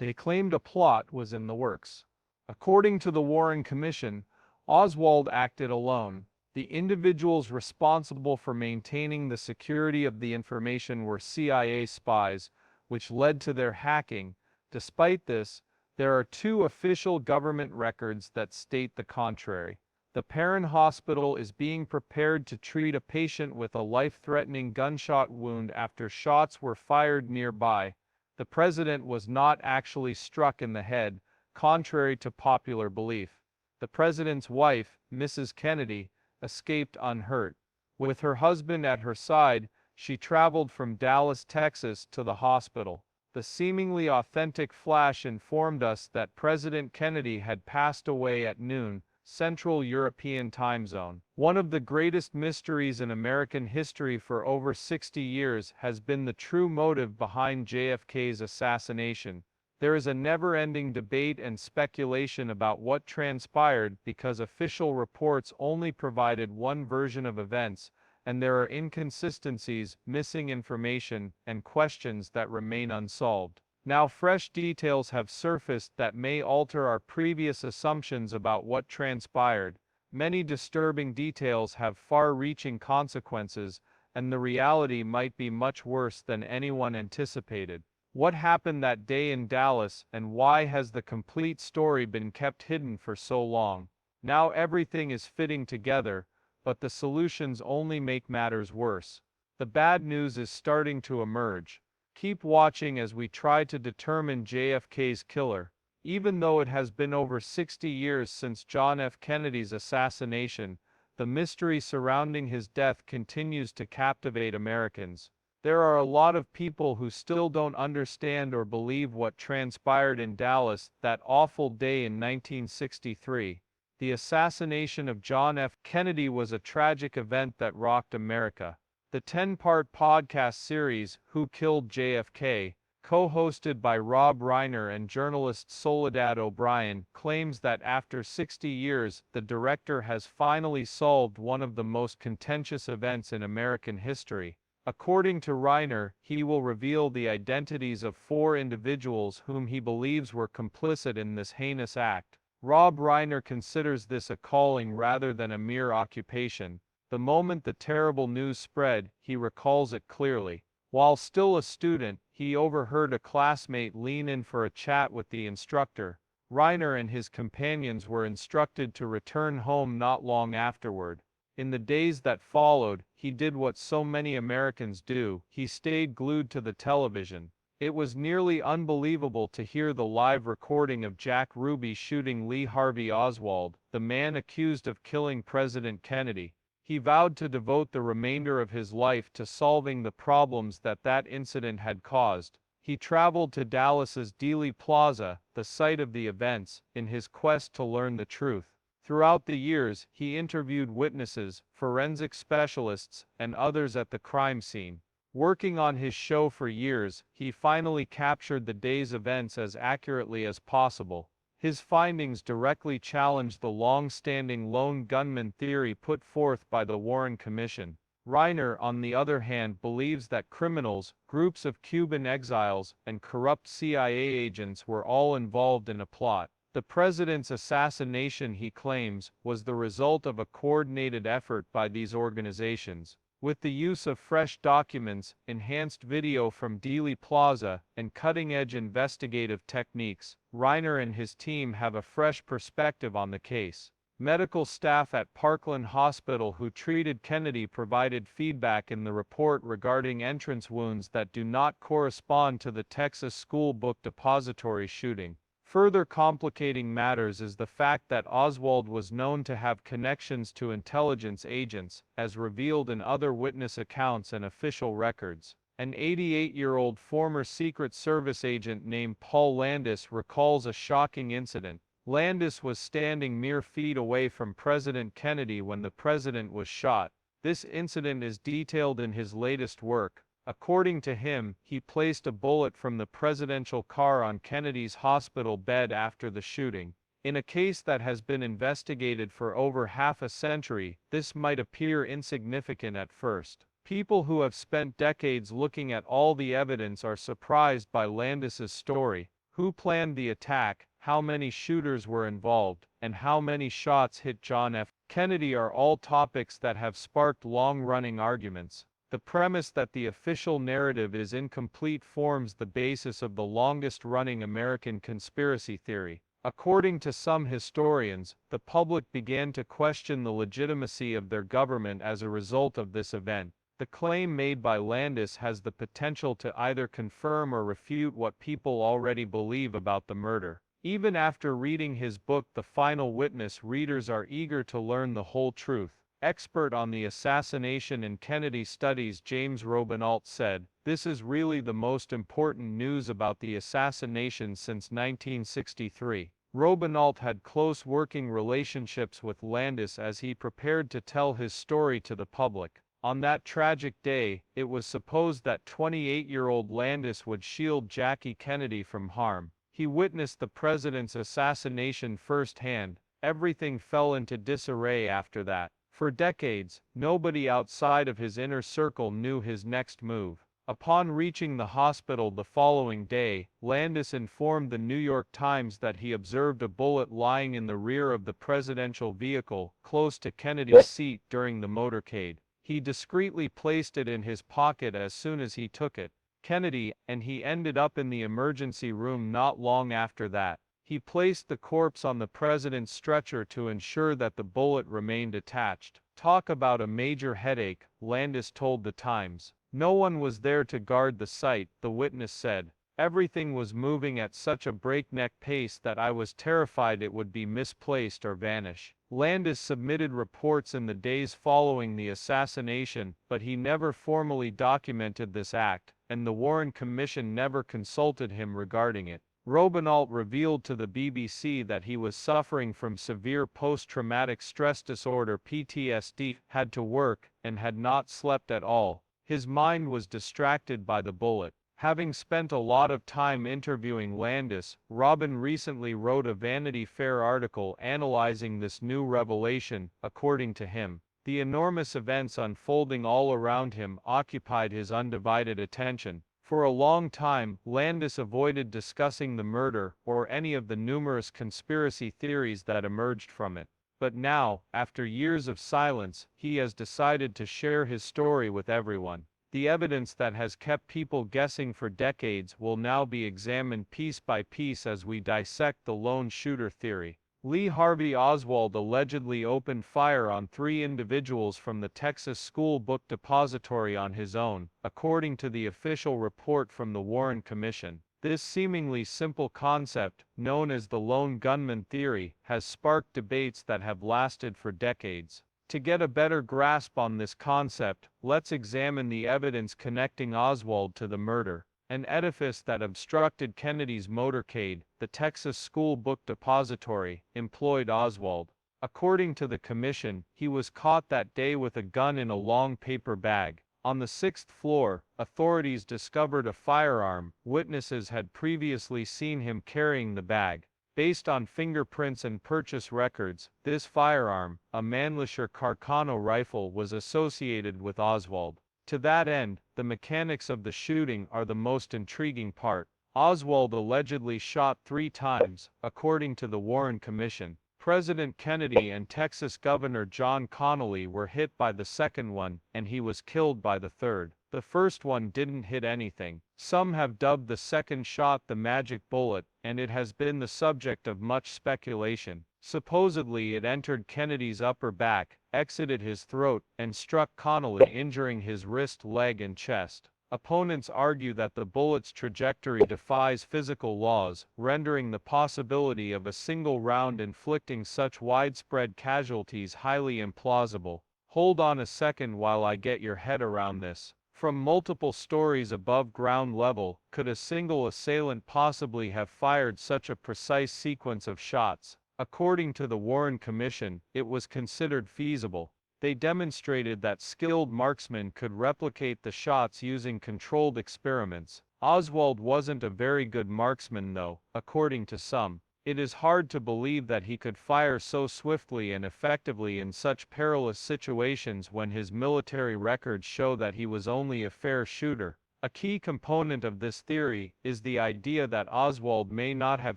They claimed a plot was in the works. According to the Warren Commission, Oswald acted alone. The individuals responsible for maintaining the security of the information were CIA spies, which led to their hacking. Despite this, there are two official government records that state the contrary. The Paron Hospital is being prepared to treat a patient with a life-threatening gunshot wound after shots were fired nearby. The president was not actually struck in the head, contrary to popular belief. The president's wife, Mrs. Kennedy, escaped unhurt. With her husband at her side, she traveled from Dallas, Texas to the hospital. The seemingly authentic flash informed us that President Kennedy had passed away at noon, Central European Time Zone. One of the greatest mysteries in American history for over 60 years has been the true motive behind JFK's assassination. There is a never-ending debate and speculation about what transpired because official reports only provided one version of events, and there are inconsistencies, missing information, and questions that remain unsolved. Now fresh details have surfaced that may alter our previous assumptions about what transpired. Many disturbing details have far-reaching consequences, and the reality might be much worse than anyone anticipated. What happened that day in Dallas, and why has the complete story been kept hidden for so long? Now everything is fitting together, but the solutions only make matters worse. The bad news is starting to emerge. Keep watching as we try to determine JFK's killer. Even though it has been over 60 years since John F. Kennedy's assassination, the mystery surrounding his death continues to captivate Americans. There are a lot of people who still don't understand or believe what transpired in Dallas that awful day in 1963. The assassination of John F. Kennedy was a tragic event that rocked America. The 10-part podcast series, Who Killed JFK, co-hosted by Rob Reiner and journalist Soledad O'Brien, claims that after 60 years, the director has finally solved one of the most contentious events in American history. According to Reiner, he will reveal the identities of 4 individuals whom he believes were complicit in this heinous act. Rob Reiner considers this a calling rather than a mere occupation. The moment the terrible news spread, he recalls it clearly. While still a student, he overheard a classmate lean in for a chat with the instructor. Reiner and his companions were instructed to return home not long afterward. In the days that followed, he did what so many Americans do: he stayed glued to the television. It was nearly unbelievable to hear the live recording of Jack Ruby shooting Lee Harvey Oswald, the man accused of killing President Kennedy. He vowed to devote the remainder of his life to solving the problems that incident had caused. He traveled to Dallas's Dealey Plaza, the site of the events, in his quest to learn the truth. Throughout the years, he interviewed witnesses, forensic specialists, and others at the crime scene. Working on his show for years, he finally captured the day's events as accurately as possible. His findings directly challenged the long-standing lone gunman theory put forth by the Warren Commission. Reiner, on the other hand, believes that criminals, groups of Cuban exiles, and corrupt CIA agents were all involved in a plot. The president's assassination, he claims, was the result of a coordinated effort by these organizations. With the use of fresh documents, enhanced video from Dealey Plaza, and cutting-edge investigative techniques, Reiner and his team have a fresh perspective on the case. Medical staff at Parkland Hospital who treated Kennedy provided feedback in the report regarding entrance wounds that do not correspond to the Texas School Book Depository shooting. Further complicating matters is the fact that Oswald was known to have connections to intelligence agents, as revealed in other witness accounts and official records. An 88-year-old former Secret Service agent named Paul Landis recalls a shocking incident. Landis was standing mere feet away from President Kennedy when the president was shot. This incident is detailed in his latest work. According to him, he placed a bullet from the presidential car on Kennedy's hospital bed after the shooting. In a case that has been investigated for over half a century, this might appear insignificant at first. People who have spent decades looking at all the evidence are surprised by Landis's story. Who planned the attack, how many shooters were involved, and how many shots hit John F. Kennedy are all topics that have sparked long-running arguments. The premise that the official narrative is incomplete forms the basis of the longest-running American conspiracy theory. According to some historians, the public began to question the legitimacy of their government as a result of this event. The claim made by Landis has the potential to either confirm or refute what people already believe about the murder. Even after reading his book The Final Witness, readers are eager to learn the whole truth. Expert on the assassination and Kennedy studies James Robinault said, "This is really the most important news about the assassination since 1963. Robinault had close working relationships with Landis as he prepared to tell his story to the public. On that tragic day, it was supposed that 28-year-old Landis would shield Jackie Kennedy from harm. He witnessed the president's assassination firsthand. Everything fell into disarray after that. For decades, nobody outside of his inner circle knew his next move." Upon reaching the hospital the following day, Landis informed the New York Times that he observed a bullet lying in the rear of the presidential vehicle, close to Kennedy's seat during the motorcade. He discreetly placed it in his pocket as soon as he took it. Kennedy, and he ended up in the emergency room not long after that. He placed the corpse on the president's stretcher to ensure that the bullet remained attached. Talk about a major headache, Landis told the Times. No one was there to guard the site, the witness said. Everything was moving at such a breakneck pace that I was terrified it would be misplaced or vanish. Landis submitted reports in the days following the assassination, but he never formally documented this act, and the Warren Commission never consulted him regarding it. Robinault revealed to the BBC that he was suffering from severe post-traumatic stress disorder (PTSD), had to work, and had not slept at all. His mind was distracted by the bullet. Having spent a lot of time interviewing Landis, Robin recently wrote a Vanity Fair article analyzing this new revelation. According to him, the enormous events unfolding all around him occupied his undivided attention. For a long time, Landis avoided discussing the murder or any of the numerous conspiracy theories that emerged from it. But now, after years of silence, he has decided to share his story with everyone. The evidence that has kept people guessing for decades will now be examined piece by piece as we dissect the lone shooter theory. Lee Harvey Oswald allegedly opened fire on 3 individuals from the Texas School Book Depository on his own, according to the official report from the Warren Commission. This seemingly simple concept, known as the lone gunman theory, has sparked debates that have lasted for decades. To get a better grasp on this concept, let's examine the evidence connecting Oswald to the murder. An edifice that obstructed Kennedy's motorcade, the Texas School Book Depository, employed Oswald. According to the commission, he was caught that day with a gun in a long paper bag. On the 6th floor, authorities discovered a firearm. Witnesses had previously seen him carrying the bag. Based on fingerprints and purchase records, this firearm, a Mannlicher Carcano rifle, was associated with Oswald. To that end, the mechanics of the shooting are the most intriguing part. Oswald allegedly shot 3 times, according to the Warren Commission. President Kennedy and Texas Governor John Connally were hit by the second one, and he was killed by the third. The first one didn't hit anything. Some have dubbed the second shot the magic bullet, and it has been the subject of much speculation. Supposedly it entered Kennedy's upper back, exited his throat, and struck Connally, injuring his wrist, leg, and chest. Opponents argue that the bullet's trajectory defies physical laws, rendering the possibility of a single round inflicting such widespread casualties highly implausible. Hold on a second while I get your head around this. From multiple stories above ground level, could a single assailant possibly have fired such a precise sequence of shots? According to the Warren Commission, it was considered feasible. They demonstrated that skilled marksmen could replicate the shots using controlled experiments. Oswald wasn't a very good marksman though, according to some. It is hard to believe that he could fire so swiftly and effectively in such perilous situations when his military records show that he was only a fair shooter. A key component of this theory is the idea that Oswald may not have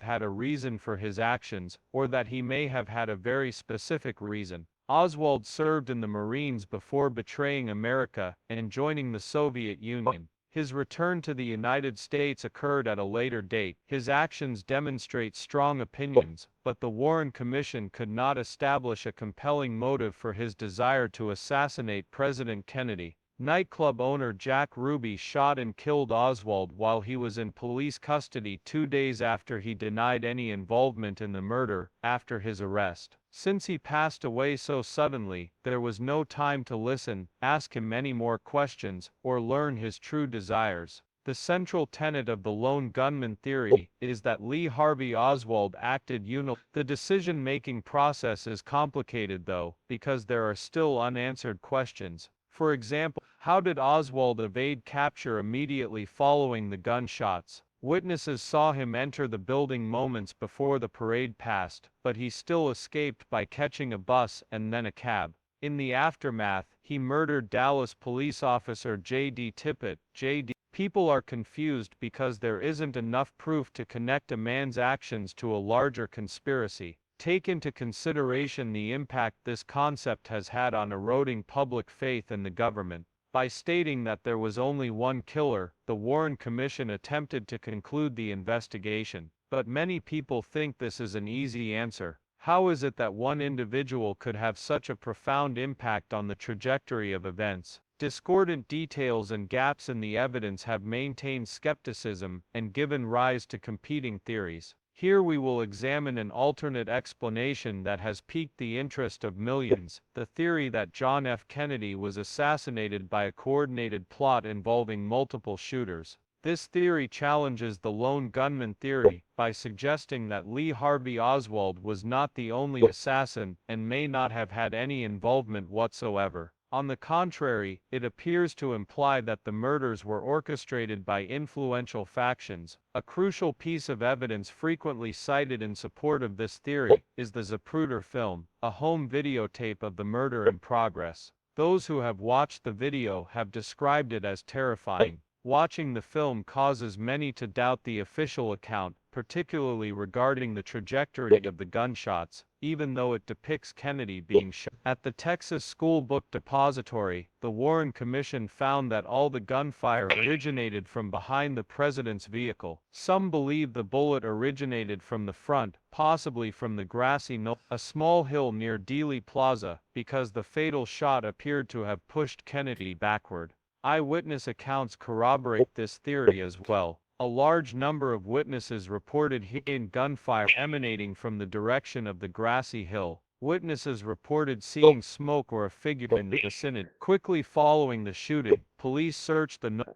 had a reason for his actions, or that he may have had a very specific reason. Oswald served in the Marines before betraying America and joining the Soviet Union. His return to the United States occurred at a later date. His actions demonstrate strong opinions, but the Warren Commission could not establish a compelling motive for his desire to assassinate President Kennedy. Nightclub owner Jack Ruby shot and killed Oswald while he was in police custody 2 days after he denied any involvement in the murder. After his arrest, since he passed away so suddenly, there was no time to listen, ask him any more questions, or learn his true desires. The central tenet of the lone gunman theory is that Lee Harvey Oswald acted unilaterally. The decision-making process is complicated though, because there are still unanswered questions. For example, how did Oswald evade capture immediately following the gunshots? Witnesses saw him enter the building moments before the parade passed, but he still escaped by catching a bus and then a cab. In the aftermath, he murdered Dallas police officer J.D. Tippit. J.D. People are confused because there isn't enough proof to connect a man's actions to a larger conspiracy. Take into consideration the impact this concept has had on eroding public faith in the government. By stating that there was only one killer, the Warren Commission attempted to conclude the investigation. But many people think this is an easy answer. How is it that one individual could have such a profound impact on the trajectory of events? Discordant details and gaps in the evidence have maintained skepticism and given rise to competing theories. Here we will examine an alternate explanation that has piqued the interest of millions, the theory that John F. Kennedy was assassinated by a coordinated plot involving multiple shooters. This theory challenges the lone gunman theory by suggesting that Lee Harvey Oswald was not the only assassin and may not have had any involvement whatsoever. On the contrary, it appears to imply that the murders were orchestrated by influential factions. A crucial piece of evidence frequently cited in support of this theory is the Zapruder film, a home videotape of the murder in progress. Those who have watched the video have described it as terrifying. Watching the film causes many to doubt the official account, particularly regarding the trajectory of the gunshots, even though it depicts Kennedy being shot. At the Texas School Book Depository, the Warren Commission found that all the gunfire originated from behind the president's vehicle. Some believe the bullet originated from the front, possibly from the grassy knoll, a small hill near Dealey Plaza, because the fatal shot appeared to have pushed Kennedy backward. Eyewitness accounts corroborate this theory as well. A large number of witnesses reported hearing gunfire emanating from the direction of the grassy hill. Witnesses reported seeing smoke or a figure in the vicinity. Quickly following the shooting, police searched the knoll,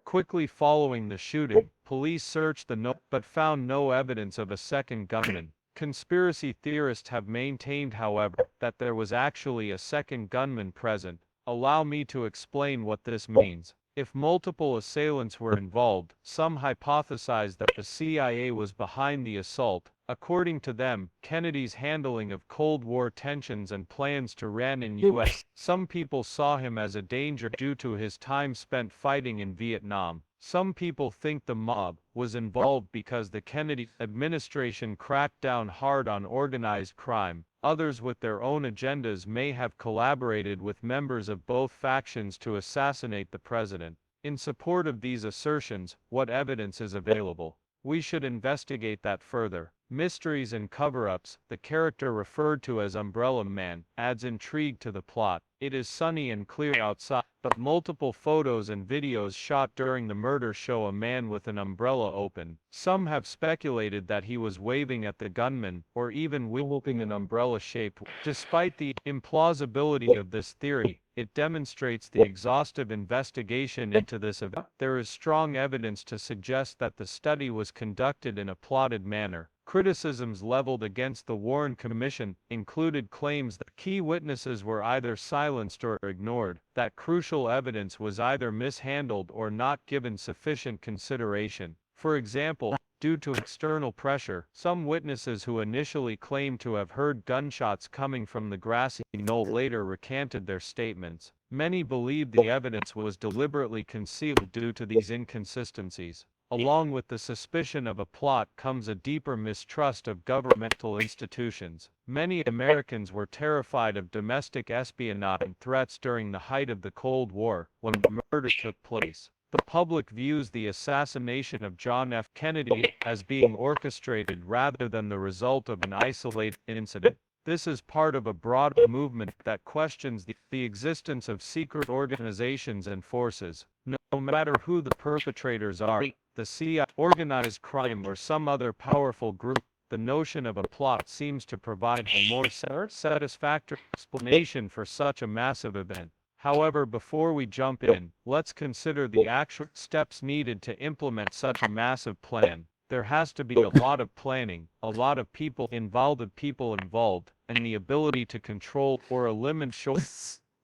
but found no evidence of a second gunman. Conspiracy theorists have maintained, however, that there was actually a second gunman present. Allow me to explain what this means. If multiple assailants were involved, some hypothesized that the CIA was behind the assault. According to them, Kennedy's handling of Cold War tensions and plans to run in U.S. Some people saw him as a danger due to his time spent fighting in Vietnam. Some people think the mob was involved because the Kennedy administration cracked down hard on organized crime. Others with their own agendas may have collaborated with members of both factions to assassinate the president. In support of these assertions, what evidence is available? We should investigate that further. Mysteries and cover-ups, the character referred to as Umbrella Man, adds intrigue to the plot. It is sunny and clear outside, but multiple photos and videos shot during the murder show a man with an umbrella open. Some have speculated that he was waving at the gunman, or even wielding an umbrella-shaped. Despite the implausibility of this theory, it demonstrates the exhaustive investigation into this event. There is strong evidence to suggest that the study was conducted in a plotted manner. Criticisms leveled against the Warren Commission included claims that key witnesses were either silenced or ignored, that crucial evidence was either mishandled or not given sufficient consideration. For example, Due to external pressure, some witnesses who initially claimed to have heard gunshots coming from the grassy knoll later recanted their statements. Many believed the evidence was deliberately concealed due to these inconsistencies. Along with the suspicion of a plot comes a deeper mistrust of governmental institutions. Many Americans were terrified of domestic espionage and threats during the height of the Cold War, when the murder took place. The public views the assassination of John F. Kennedy as being orchestrated rather than the result of an isolated incident. This is part of a broader movement that questions the existence of secret organizations and forces. No matter who the perpetrators are, the CIA, organized crime, or some other powerful group, the notion of a plot seems to provide a more satisfactory explanation for such a massive event. However, before we jump in, let's consider the actual steps needed to implement such a massive plan. There has to be a lot of planning, a lot of people involved, and the ability to control or eliminate.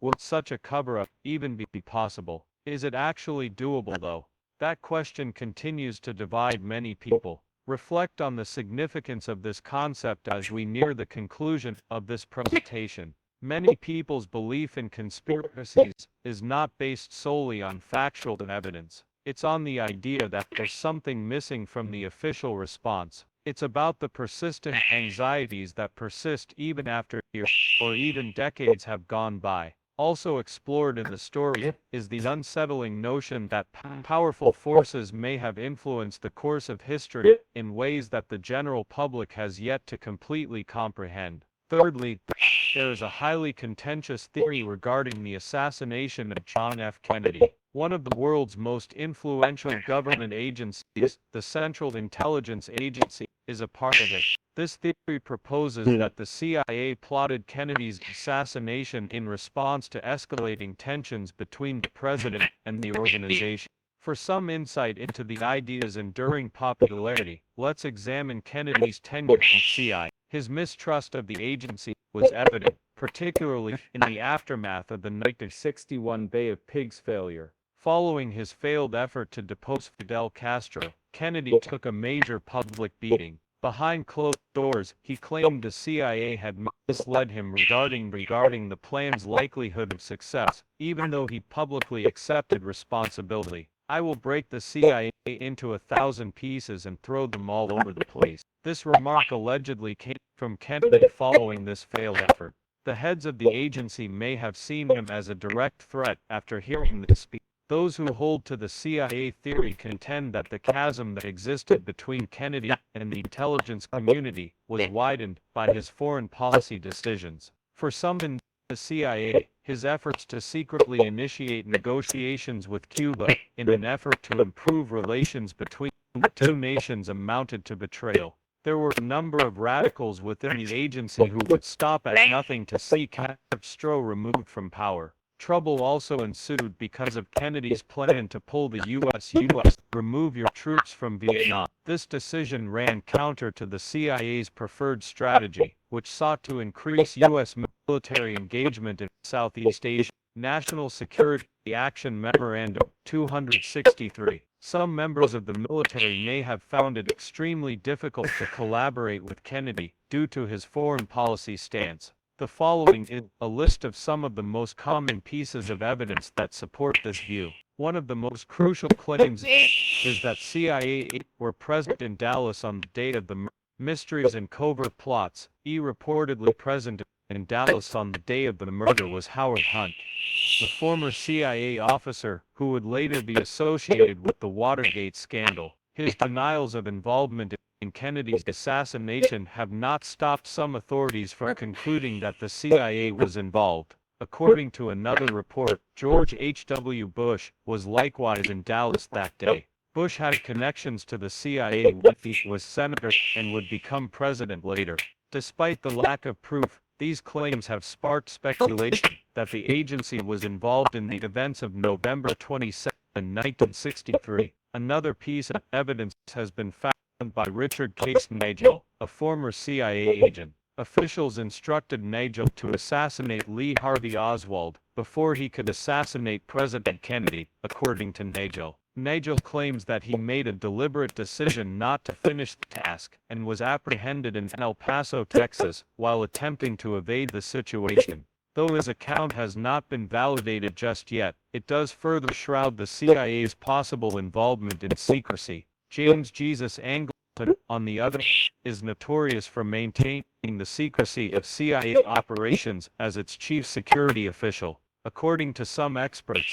Will such a cover-up even be possible? Is it actually doable though? That question continues to divide many people. Reflect on the significance of this concept as we near the conclusion of this presentation. Many people's belief in conspiracies is not based solely on factual evidence. It's on the idea that there's something missing from the official response. It's about the persistent anxieties that persist even after years or even decades have gone by. Also explored in the story is the unsettling notion that powerful forces may have influenced the course of history in ways that the general public has yet to completely comprehend. Thirdly, there is a highly contentious theory regarding the assassination of John F. Kennedy. One of the world's most influential government agencies, the Central Intelligence Agency, is a part of it. This theory proposes that the CIA plotted Kennedy's assassination in response to escalating tensions between the president and the organization. For some insight into the idea's enduring popularity, let's examine Kennedy's tenure at the CIA. His mistrust of the agency was evident, particularly in the aftermath of the 1961 Bay of Pigs failure. Following his failed effort to depose Fidel Castro, Kennedy took a major public beating. Behind closed doors, he claimed the CIA had misled him regarding the plan's likelihood of success, even though he publicly accepted responsibility. "I will break the CIA into 1,000 pieces and throw them all over the place." This remark allegedly came from Kennedy following this failed effort. The heads of the agency may have seen him as a direct threat after hearing this speech. Those who hold to the CIA theory contend that the chasm that existed between Kennedy and the intelligence community was widened by his foreign policy decisions. For some in the CIA, his efforts to secretly initiate negotiations with Cuba in an effort to improve relations between the two nations amounted to betrayal. There were a number of radicals within the agency who would stop at nothing to see Castro removed from power. Trouble also ensued because of Kennedy's plan to pull the U.S. remove your troops from Vietnam. This decision ran counter to the CIA's preferred strategy, which sought to increase U.S. military engagement in Southeast Asia. National Security Action Memorandum 263. Some members of the military may have found it extremely difficult to collaborate with Kennedy due to his foreign policy stance. The following is a list of some of the most common pieces of evidence that support this view. One of the most crucial claims is that CIA were present in Dallas on the day of the mysteries and covert plots. Reportedly present in Dallas on the day of the murder was Howard Hunt, the former CIA officer who would later be associated with the Watergate scandal. His denials of involvement in Kennedy's assassination have not stopped some authorities from concluding that the CIA was involved. According to another report, George H.W. Bush was likewise in Dallas that day. Bush had connections to the CIA when he was senator and would become president later. Despite the lack of proof, these claims have sparked speculation that the agency was involved in the events of November 27, 1963. Another piece of evidence has been found by Richard Case Nagel, a former CIA agent. Officials instructed Nagel to assassinate Lee Harvey Oswald before he could assassinate President Kennedy, according to Nagel. Nigel claims that he made a deliberate decision not to finish the task and was apprehended in El Paso, Texas, while attempting to evade the situation. Though his account has not been validated just yet, it does further shroud the CIA's possible involvement in secrecy. James Jesus Angleton, on the other hand, is notorious for maintaining the secrecy of CIA operations as its chief security official. According to some experts,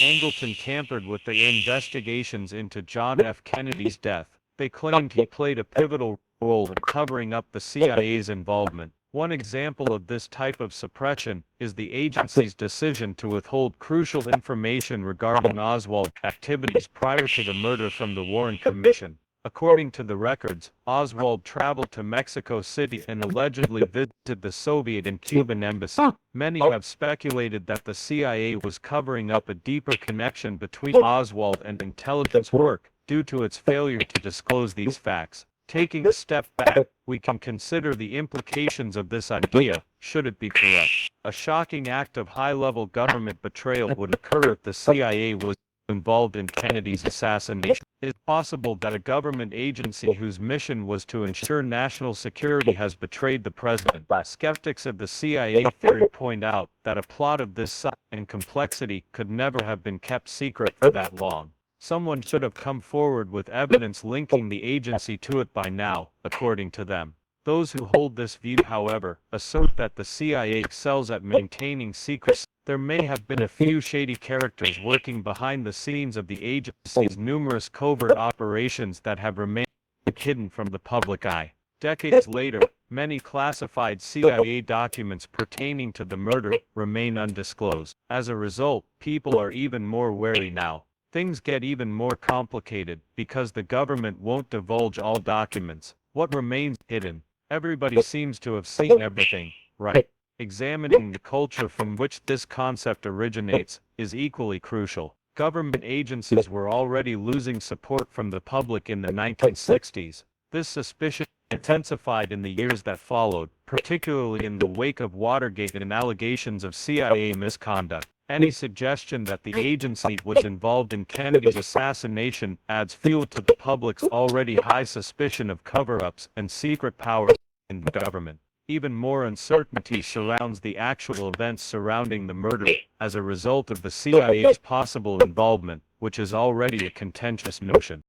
Angleton tampered with the investigations into John F. Kennedy's death. They claimed he played a pivotal role in covering up the CIA's involvement. One example of this type of suppression is the agency's decision to withhold crucial information regarding Oswald's activities prior to the murder from the Warren Commission. According to the records, Oswald traveled to Mexico City and allegedly visited the Soviet and Cuban embassy. Many have speculated that the CIA was covering up a deeper connection between Oswald and intelligence work due to its failure to disclose these facts. Taking a step back, we can consider the implications of this idea, should it be correct. A shocking act of high-level government betrayal would occur if the CIA was involved in Kennedy's assassination. It is possible that a government agency whose mission was to ensure national security has betrayed the president. Skeptics of the CIA theory point out that a plot of this size and complexity could never have been kept secret for that long. Someone should have come forward with evidence linking the agency to it by now, according to them. Those who hold this view, however, assert that the CIA excels at maintaining secrecy. There may have been a few shady characters working behind the scenes of the agency's numerous covert operations that have remained hidden from the public eye. Decades later, many classified CIA documents pertaining to the murder remain undisclosed. As a result, people are even more wary now. Things get even more complicated because the government won't divulge all documents. What remains hidden? Everybody seems to have seen everything, right? Examining the culture from which this concept originates is equally crucial. Government agencies were already losing support from the public in the 1960s. This suspicion intensified in the years that followed, particularly in the wake of Watergate and allegations of CIA misconduct. Any suggestion that the agency was involved in Kennedy's assassination adds fuel to the public's already high suspicion of cover-ups and secret powers in the government. Even more uncertainty surrounds the actual events surrounding the murder as a result of the CIA's possible involvement, which is already a contentious notion.